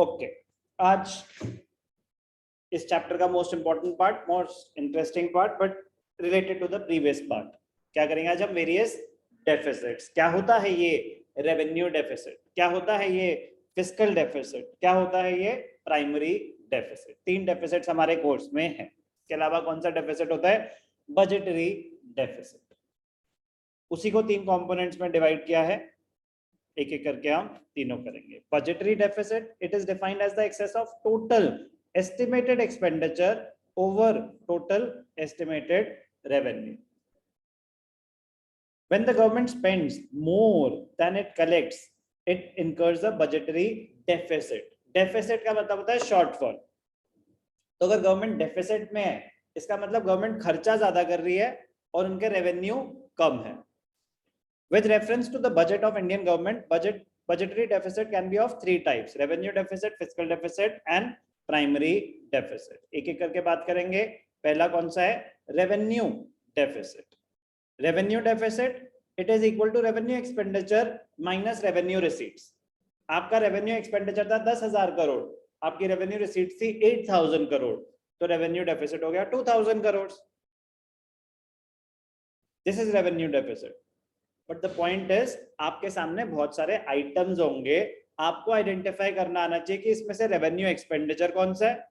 Okay, आज इस chapter का most important part, most interesting part, but related to the previous part. क्या करेंगे आज हम? Various deficits. क्या होता है ये रेवेन्यू डेफिसिट, क्या होता है ये फिस्कल डेफिसिट, क्या होता है ये प्राइमरी डेफिसिट। तीन डेफिसिट्स हमारे कोर्स में है। इसके अलावा कौन सा डेफिसिट होता है? Budgetary deficit. उसी को तीन कंपोनेंट्स में डिवाइड किया है, एक एक करके हम तीनों करेंगे। Budgetary deficit, it is defined as the excess of total estimated expenditure over total estimated revenue. When the government spends more than it collects, it incurs a budgetary deficit. Deficit का मतलब होता है shortfall। तो अगर government deficit में है, इसका मतलब गवर्नमेंट खर्चा ज्यादा कर रही है और उनके रेवेन्यू कम है। With reference to the budget of Indian government, budgetary deficit can be of three types: revenue deficit, fiscal deficit and primary deficit. एक एक करके बात करेंगे। पहला कौन सा है? Revenue deficit. Revenue deficit, it is equal to revenue expenditure minus revenue receipts. आपका रेवेन्यू एक्सपेंडिचर था 10,000 करोड़, आपकी रेवेन्यू रिसीट थी 8,000 करोड़, तो रेवेन्यू डेफिसिट हो गया 2,000 crore. This is revenue deficit. But the point is, आपके सामने बहुत सारे आइटम्स होंगे, आपको आइडेंटिफाई करना आना चाहिए कि इसमें से रेवेन्यू एक्सपेंडिचर कौन सा है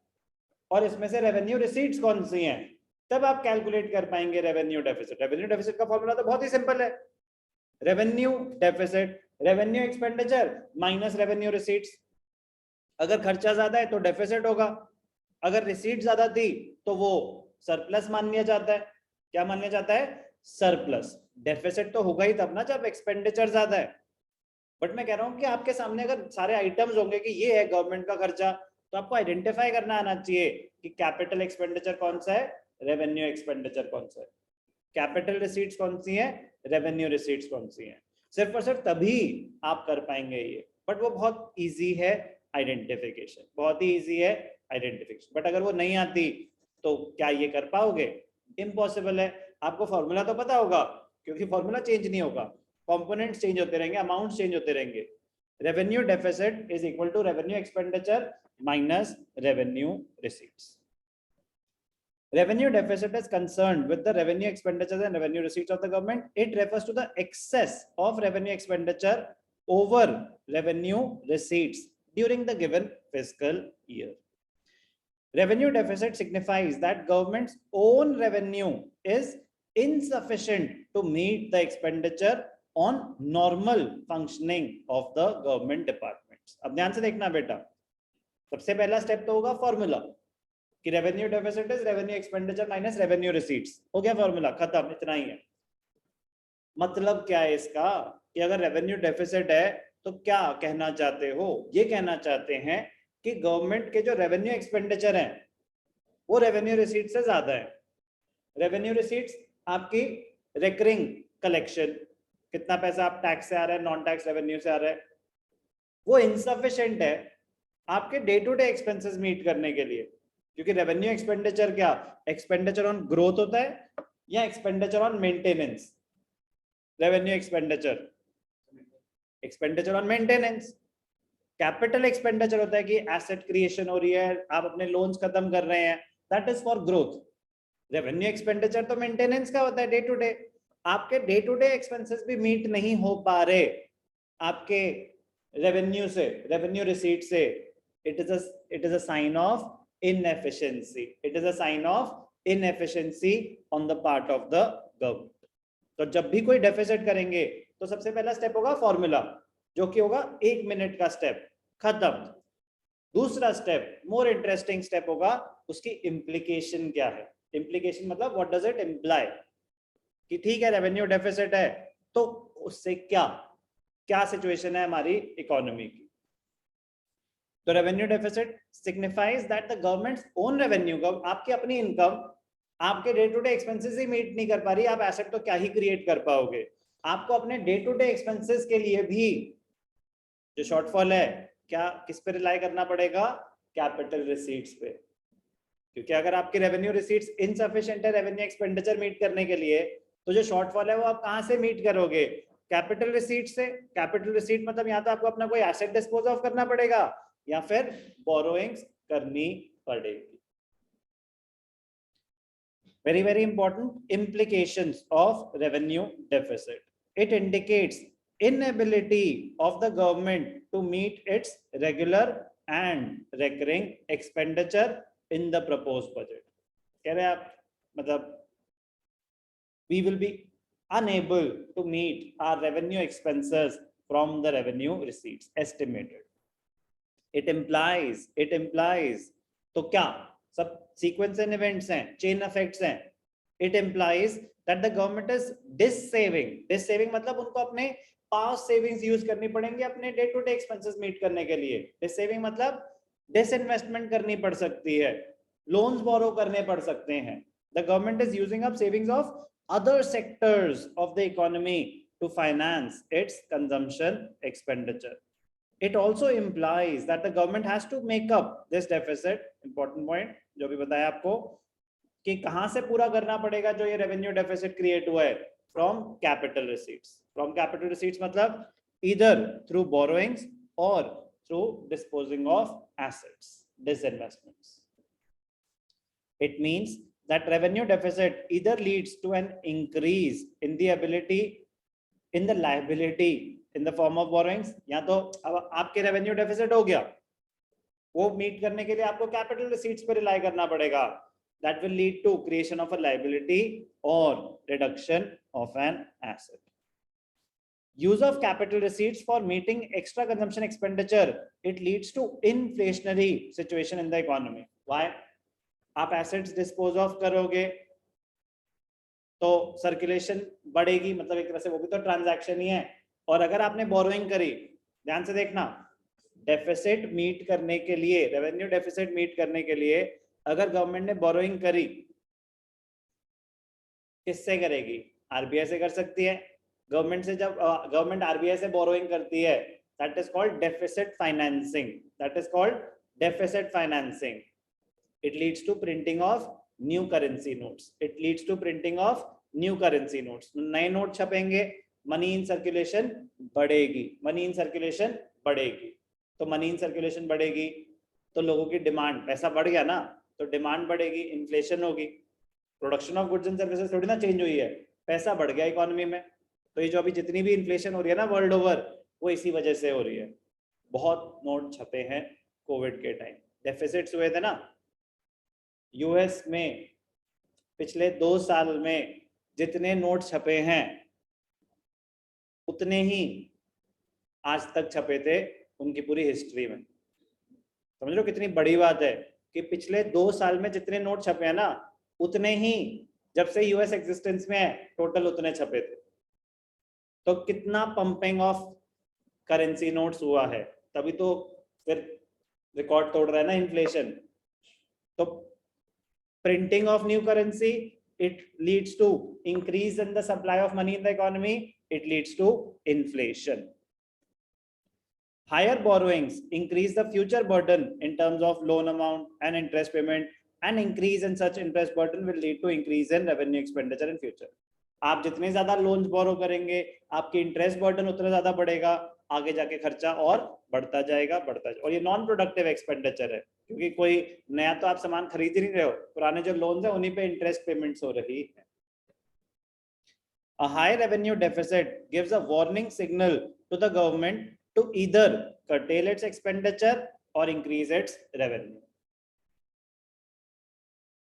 और इसमें से रेवेन्यू रिसीट्स कौन सी हैं। तब आप कैलकुलेट कर पाएंगे रेवेन्यू डेफिसिट। रेवेन्यू डेफिसिट का फॉर्मूला तो बहुत ही सिंपल है। Revenue deficit, revenue expenditure minus revenue receipts. अगर खर्चा ज्यादा है तो डेफिसिट होगा, अगर रिसीट ज्यादा थी तो वो सरप्लस मान लिया जाता है। क्या मान लिया जाता है? सरप्लस। डेफिसिट तो होगा ही तब ना जब एक्सपेंडिचर ज्यादा है। बट मैं कह रहा हूं कि आपके सामने अगर सारे आइटम्स होंगे कि ये है गवर्नमेंट का खर्चा, तो आपको आइडेंटिफाई करना आना चाहिए कि कैपिटल एक्सपेंडिचर कौन सा है, रेवेन्यू एक्सपेंडिचर कौन सा है, कैपिटल रिसीट्स कौन सी है, रेवेन्यू रिसीट्स कौन सी है। सिर्फ और सिर्फ तभी आप कर पाएंगे ये। बट वो बहुत ईजी है आइडेंटिफिकेशन, बहुत ही ईजी है आइडेंटिफिकेशन। बट अगर वो नहीं आती तो क्या ये कर पाओगे? इम्पॉसिबल है। आपको फॉर्मूला तो पता होगा, क्योंकि फॉर्मूला चेंज नहीं होगा, कंपोनेंट्स चेंज होते रहेंगे, अमाउंट्स चेंज होते रहेंगे। Revenue deficit is equal to revenue expenditure minus revenue receipts. Revenue deficit is concerned with the revenue expenditures and revenue receipts of the government. It refers to the excess of revenue expenditure over revenue receipts during the given fiscal year. Revenue deficit signifies that government's own revenue is insufficient to meet the expenditure on normal functioning of the government departments. अब ध्यान से देखना बेटा, सबसे पहला step तो होगा formula कि revenue deficit is revenue expenditure minus revenue receipts. हो गया फॉर्मूला, खत्म, इतना ही है। मतलब क्या है इसका कि अगर रेवेन्यू डेफिसिट है तो क्या कहना चाहते हो? ये कहना चाहते हैं कि गवर्नमेंट के जो रेवेन्यू एक्सपेंडिचर हैं वो रेवेन्यू रिसीट से ज्यादा है। रेवेन्यू रिसीट्स आपकी रिकरिंग कलेक्शन, कितना पैसा आप टैक्स से आ रहा है, नॉन टैक्स रेवेन्यू से आ रहा है, वो इनसफिशिएंट है आपके day to day expenses meet करने के लिए। क्योंकि रेवेन्यू एक्सपेंडिचर क्या, एक्सपेंडिचर ऑन ग्रोथ होता है या expenditure on maintenance? Revenue expenditure, expenditure on maintenance. Capital expenditure होता है कि एसेट क्रिएशन हो रही है, आप अपने लोन्स खत्म कर रहे हैं, that is for growth. Revenue expenditure तो मेंटेनेंस का होता है, डे टू डे। आपके डे टू डे एक्सपेंसेस भी मीट नहीं हो पा रहे आपके रेवेन्यू से, रेवेन्यू रिसीट से, it is a sign of inefficiency. It is a sign of inefficiency on the part of the government. तो जब भी कोई डेफिसिट करेंगे तो सबसे पहला स्टेप होगा फॉर्मूला, जो कि होगा 1 मिनट का स्टेप, खत्म। दूसरा स्टेप, मोर इंटरेस्टिंग स्टेप होगा, उसकी इम्प्लीकेशन क्या है। इम्प्लीकेशन मतलब व्हाट डज इट इम्प्लाई, कि ठीक है रेवेन्यू डेफिसिट है तो उससे क्या क्या सिचुएशन है हमारी इकोनॉमी की। तो revenue deficit signifies that the government's own revenue, आपकी अपनी इनकम आपके डे टू डे एक्सपेंसेस ही मीट नहीं कर पा रही, आप एसेट तो क्या ही क्रिएट कर पाओगे। आपको अपने डे टू डे एक्सपेंसेस के लिए भी जो शॉर्टफॉल है, क्या किस पे रिलाई करना पड़ेगा? कैपिटल रिसीट्स पे। क्योंकि अगर आपकी रेवेन्यू रिसीट्स इनसफिशिएंट है रेवेन्यू एक्सपेंडिचर मीट करने के लिए, तो जो शॉर्टफॉल है वो आप कहां से मीट करोगे? कैपिटल रिसीट से। कैपिटल रिसीट मतलब यहाँ तो आपको अपना कोई एसेट डिस्पोज ऑफ करना पड़ेगा या फिर बोरोइंग्स करनी पड़ेगी। Very, very important implications of revenue deficit. It indicates inability of the government to meet its regular and recurring expenditure in the proposed budget. कह रहे आप मतलब we will be unable to meet our revenue expenses from the revenue receipts estimated. It implies तो क्या सब sequence and events हैं, chain effects हैं. It implies that the government is dis-saving मतलब उनको अपने past savings use करनी पड़ेंगी अपने day to day expenses meet करने के लिए. Dis-saving मतलब disinvestment करनी पड़ सकती है, loans borrow करने पड़ सकते हैं. The government is using up savings of other sectors of the economy to finance its consumption expenditure. It also implies that the government has to make up this deficit. Important point जो भी बताया आपको कि कहां से पूरा करना पड़ेगा जो ये revenue deficit create हुआ है, from capital receipts. From capital receipts मतलब either through borrowings or through disposing of assets, disinvestments. It means that revenue deficit either leads to an increase in the liability in the form of borrowings, या तो अब आपके revenue deficit हो गया, वो meet करने के लिए आपको capital receipts पे rely करना पड़ेगा. That will lead to creation of a liability or reduction of an asset. Use of capital receipts for meeting extra consumption expenditure, it leads to inflationary situation in the economy. Why? आप assets dispose of करोगे तो circulation बढ़ेगी, मतलब एक तरह से वो भी तो transaction ही है. और अगर आपने borrowing करी, ध्यान से देखना, deficit meet करने के लिए, revenue deficit meet करने के लिए अगर गवर्नमेंट ने बोरोइंग करी, किससे करेगी? आरबीआई से कर सकती है. गवर्नमेंट से जब गवर्नमेंट आरबीआई से बोरोइंग करती है, that is called deficit financing. That is called deficit financing. It leads to printing of new currency notes. It leads to printing of new currency notes. नए नोट छपेंगे, money in circulation बढ़ेगी. Money in circulation बढ़ेगी तो money in circulation बढ़ेगी तो लोगों की demand, पैसा बढ़ गया ना तो डिमांड बढ़ेगी, इन्फ्लेशन होगी. Production of goods and services थोड़ी ना चेंज हुई है, पैसा बढ़ गया इकोनॉमी में. तो ये जो अभी जितनी भी इन्फ्लेशन हो रही है ना वर्ल्ड ओवर, वो इसी वजह से हो रही है. बहुत नोट छपे हैं कोविड के टाइम, डेफिसिट्स हुए थे ना. यूएस में पिछले 2 साल में जितने नोट छपे हैं उतने ही आज तक छपे थे उनकी पूरी हिस्ट्री में. समझ लो कितनी बड़ी बात है कि पिछले 2 साल में जितने नोट छपे हैं ना उतने ही जब से यूएस एग्जिस्टेंस में है टोटल उतने छपे थे. तो कितना पंपिंग ऑफ करेंसी नोट्स हुआ है, तभी तो फिर रिकॉर्ड तोड़ रहा है ना इन्फ्लेशन. तो printing of new currency, it leads to increase in the supply of money in the economy, it leads to inflation. Higher borrowings increase the future burden in terms of loan amount and interest payment, and increase in such interest burden will lead to increase in revenue expenditure in future. आप जितने ज्यादा loans बोरो करेंगे, आपकी interest burden उतना ज्यादा बढ़ेगा, आगे जाके खर्चा और बढ़ता जाएगा. और ये नॉन प्रोडक्टिव एक्सपेंडिचर है, क्योंकि कोई नया तो आप सामान खरीद ही नहीं रहे हो, पुराने जो लोन्स है उन्हीं पे इंटरेस्ट पेमेंट्स हो रही है. A high revenue deficit gives a warning signal to the government to either curtail its expenditure or increase its revenue.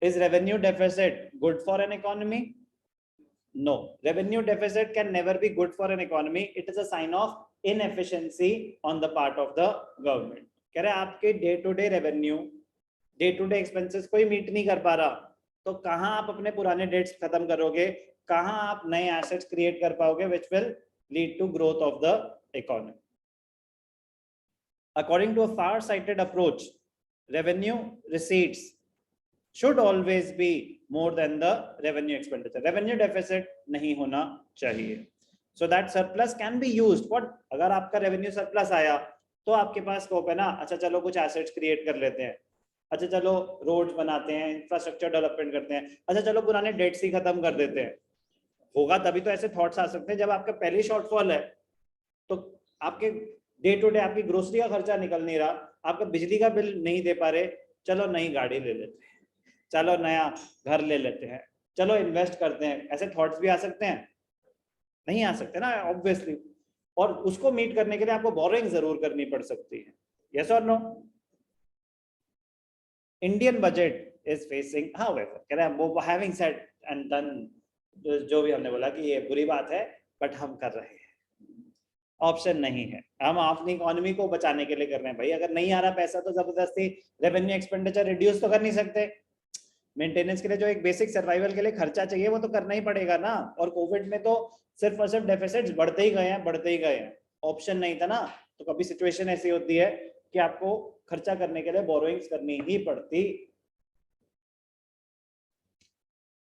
Is revenue deficit good for an economy? No, revenue deficit can never be good for an economy. It is a sign of inefficiency on the part of the government. कह रहे आपके day to day revenue, day to day expenses कोई meet नहीं कर पा रहा, तो कहां आप अपने पुराने डेट्स खत्म करोगे, कहां आप नए एसेट्स क्रिएट कर पाओगे which will lead to growth of the economy. According to a far-sighted approach, revenue receipts should always be more than the revenue expenditure. Revenue deficit नहीं होना चाहिए. So that surplus can be used for, अगर आपका revenue surplus आया तो आपके पास scope है ना, अच्छा चलो कुछ assets create कर लेते हैं, अच्छा चलो roads बनाते हैं, infrastructure development करते हैं, अच्छा चलो पुराने debts ही खत्म कर देते हैं. होगा तभी तो ऐसे thoughts आ सकते हैं जब आपका पहले shortfall है. तो आपके डे टू डे आपकी ग्रोसरी का खर्चा निकल नहीं रहा, आपका बिजली का बिल नहीं दे पा रहे, चलो नई गाड़ी ले लेते हैं, चलो नया घर ले लेते हैं, चलो इन्वेस्ट करते हैं, ऐसे थॉट्स भी आ सकते हैं? नहीं आ सकते ना ऑब्वियसली। और उसको मीट करने के लिए आपको बोरोइंग जरूर करनी पड़ सकती है। यस और no? Indian budget is facing, however, कह रहे हैं वो हैविंग सेड एंड डन, जो भी हमने बोला कि ये बुरी बात है, बट हम कर रहे हैं, ऑप्शन नहीं है, हम अपनी इकोनॉमी को बचाने के लिए कर रहे हैं भाई। अगर नहीं आ रहा पैसा तो जबरदस्ती रेवेन्यू एक्सपेंडिचर रिड्यूस तो कर नहीं सकते। मेंटेनेंस के लिए जो एक बेसिक सर्वाइवल के लिए खर्चा चाहिए वो तो करना ही पड़ेगा ना। और कोविड में तो सिर्फ और सिर्फ डेफिसिट्स बढ़ते ही गए हैं, बढ़ते ही गए हैं, ऑप्शन नहीं था ना। तो कभी सिचुएशन ऐसी होती है कि आपको खर्चा करने के लिए बोरोइंग्स करनी ही पड़ती।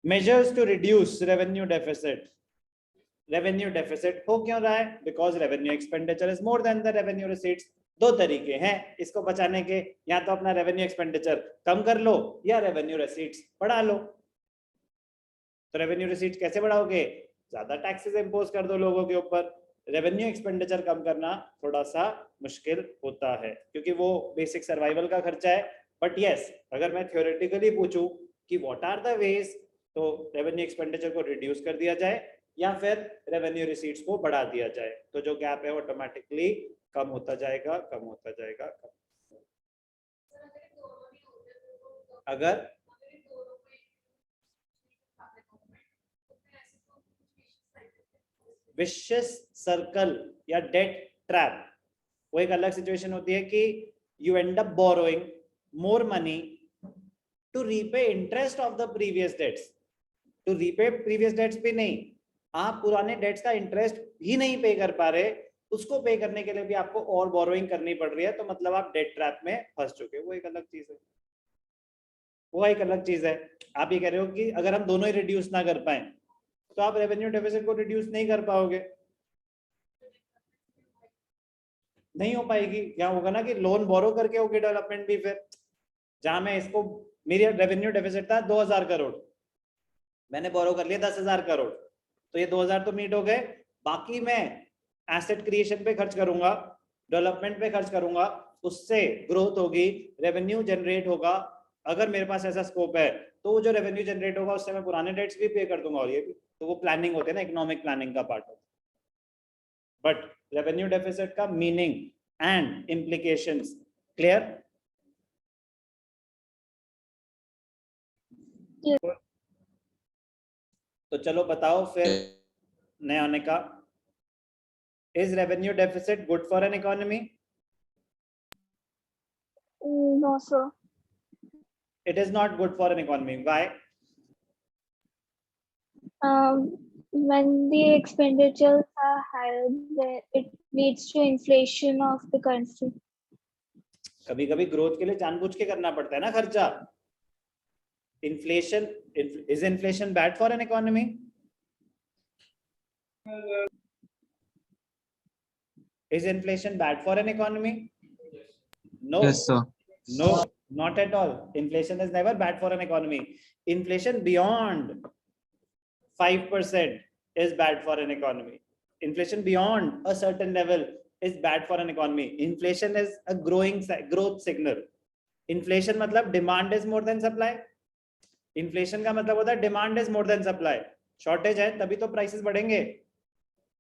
Measures to reduce revenue deficit, revenue deficit हो क्यों रहा है? Because revenue expenditure is more than the revenue receipts. दो तरीके हैं इसको बचाने के, या तो अपना रेवेन्यू एक्सपेंडिचर कम कर लो या रेवेन्यू रिसीट्स बढ़ा लो। तो रेवेन्यू रिसीट्स कैसे बढ़ाओगे? ज्यादा टैक्सेस इंपोज कर दो लोगों के ऊपर। रेवेन्यू एक्सपेंडिचर कम करना थोड़ा सा मुश्किल होता है क्योंकि वो बेसिक सर्वाइवल का खर्चा है। बट यस, अगर मैं थ्योरेटिकली पूछूं कि व्हाट आर द वेज, तो रेवेन्यू एक्सपेंडिचर को रिड्यूस कर दिया जाए या फिर रेवेन्यू रिसीट्स को बढ़ा दिया जाए, तो जो गैप है ऑटोमेटिकली कम होता जाएगा, कम होता जाएगा, कम। अगर विशियस सर्कल या डेट ट्रैप, वो एक अलग सिचुएशन होती है कि you end up borrowing more money to repay interest of the previous debts. To repay previous debts भी नहीं, आप पुराने डेट्स का इंटरेस्ट भी नहीं पे कर पा रहे, उसको पे करने के लिए भी आपको और बोरोइंग करनी पड़ रही है, तो मतलब आप डेट ट्रैप में फंस चुके हो। वो एक अलग चीज है, वो एक अलग चीज है। आप ये कह रहे हो कि अगर हम दोनों ही रिड्यूस ना कर पाए तो आप रेवेन्यू डेफिसिट को रिड्यूस नहीं कर पाओगे, नहीं हो पाएगी। क्या होगा ना कि लोन बोरो करके होगी डेवलपमेंट भी। फिर जहां मैं इसको, मेरी रेवेन्यू डेफिसिट था 2000 करोड़, मैंने बोरो कर लिया 10,000 करोड़, तो ये 2000 तो मीट हो गए। बाकी मैं एसेट क्रिएशन पे खर्च करूंगा, डेवलपमेंट पे खर्च करूंगा, उससे ग्रोथ होगी, रेवेन्यू जनरेट होगा। अगर मेरे पास ऐसा स्कोप है तो वो जो रेवेन्यू जनरेट होगा उससे मैं पुराने डेट्स भी पे कर दूंगा, और ये भी तो वो प्लानिंग होती है ना, इकोनॉमिक प्लानिंग का पार्ट होता है। बट रेवेन्यू डेफिसिट का मीनिंग एंड इम्प्लीकेशंस क्लियर? तो चलो बताओ फिर नए आने का, is revenue deficit good for an economy? No, sir. It is not good for an economy. Why? When the expenditures are higher, it leads to inflation of the country. कभी कभी growth के लिए जानबूझ के करना पड़ता है ना खर्चा। Inflation, is inflation bad for an economy? Is inflation bad for an economy? No. Yes, sir. No, not at all. Inflation is never bad for an economy. Inflation beyond 5% is bad for an economy. Inflation beyond a certain level is bad for an economy. Inflation is a growth signal. Inflation मतलब demand is more than supply. Inflation का मतलब होता है demand is more than supply. Shortage है तभी तो prices बढ़ेंगे।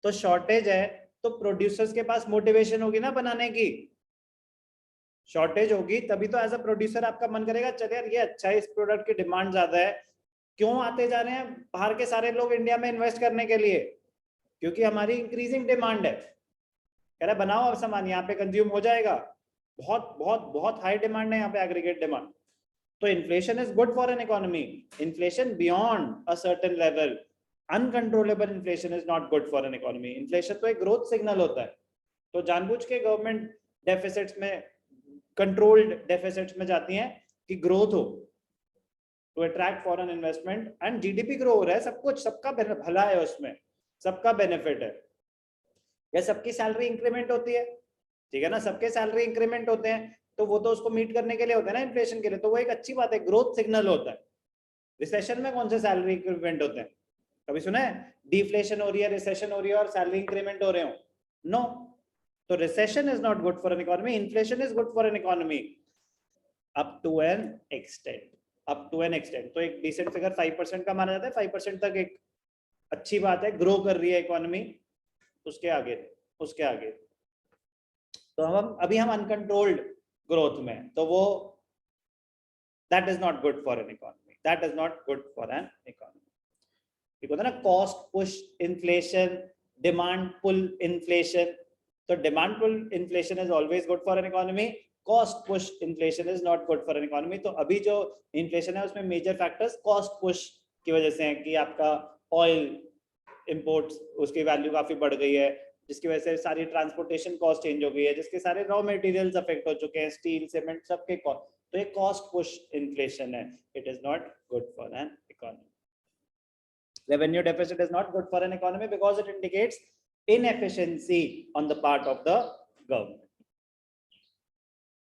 तो शॉर्टेज है तो प्रोड्यूसर्स के पास मोटिवेशन होगी ना बनाने की। शॉर्टेज होगी तभी तो एज अ प्रोड्यूसर आपका मन करेगा चल यार ये अच्छा है, इस प्रोडक्ट की डिमांड ज्यादा है। क्यों आते जा रहे हैं बाहर के सारे लोग इंडिया में इन्वेस्ट करने के लिए? क्योंकि हमारी इंक्रीजिंग डिमांड है। कह रहा बनाओ अब सामान, यहाँ पे कंज्यूम हो जाएगा। बहुत बहुत बहुत हाई डिमांड है यहाँ पे, एग्रीगेट डिमांड। तो inflation is good for an economy. Inflation beyond a certain level, uncontrollable inflation is not good for an economy. Inflation तो एक ग्रोथ सिग्नल होता है। तो जानबूझ के गवर्नमेंट डेफिसिट्स में, कंट्रोल्ड डेफिसिट्स में जाती हैं कि ग्रोथ हो, to attract foreign investment, and GDP grow हो रहा है, सब कुछ, सबका भला है उसमें, सबका बेनिफिट है। या सबकी सैलरी इंक्रीमेंट होती है, ठीक है ना, सबके सैलरी इंक्रीमेंट होते हैं, तो वो तो उसको मीट करने के लिए होता है ना, इन्फ्लेशन के लिए, तो वो एक अच्छी बात है, ग्रोथ सिग्नल होता है। रिसेशन में कौन से सैलरी इंक्रीमेंट होते हैं? कभी सुना है डिफ्लेशन हो रही है, रिसेशन हो रही है और सैलरी इंक्रीमेंट हो रहे हो? नो। तो recession is not good for an economy, inflation is good for an economy up to an extent, up to an extent. तो एक डिसेंट फिगर 5% का माना जाता है, 5% तक एक अच्छी बात है, ग्रो कर रही है इकोनॉमी। उसके आगे तो हम अनकंट्रोल्ड ग्रोथ में, तो वो that is not good for an economy, that is not good for an economy. ठीक होता है ना, cost push inflation, demand pull inflation. तो demand pull inflation is always good for an economy, cost push inflation is not good for an economy. तो अभी जो inflation है उसमें मेजर फैक्टर्स कॉस्ट पुश की वजह से हैं कि आपका ऑयल इंपोर्ट्स, उसकी वैल्यू काफी बढ़ गई है, जिसकी वजह से सारी ट्रांसपोर्टेशन कॉस्ट चेंज हो गई है, जिसके सारे रॉ मटेरियल्स अफेक्ट हो चुके हैं, स्टील, सीमेंट, सबके कॉस्ट। तो ये कॉस्ट पुश इन्फ्लेशन है, it is not good for an economy. Revenue deficit is not good for an economy because it indicates inefficiency on the part of the government.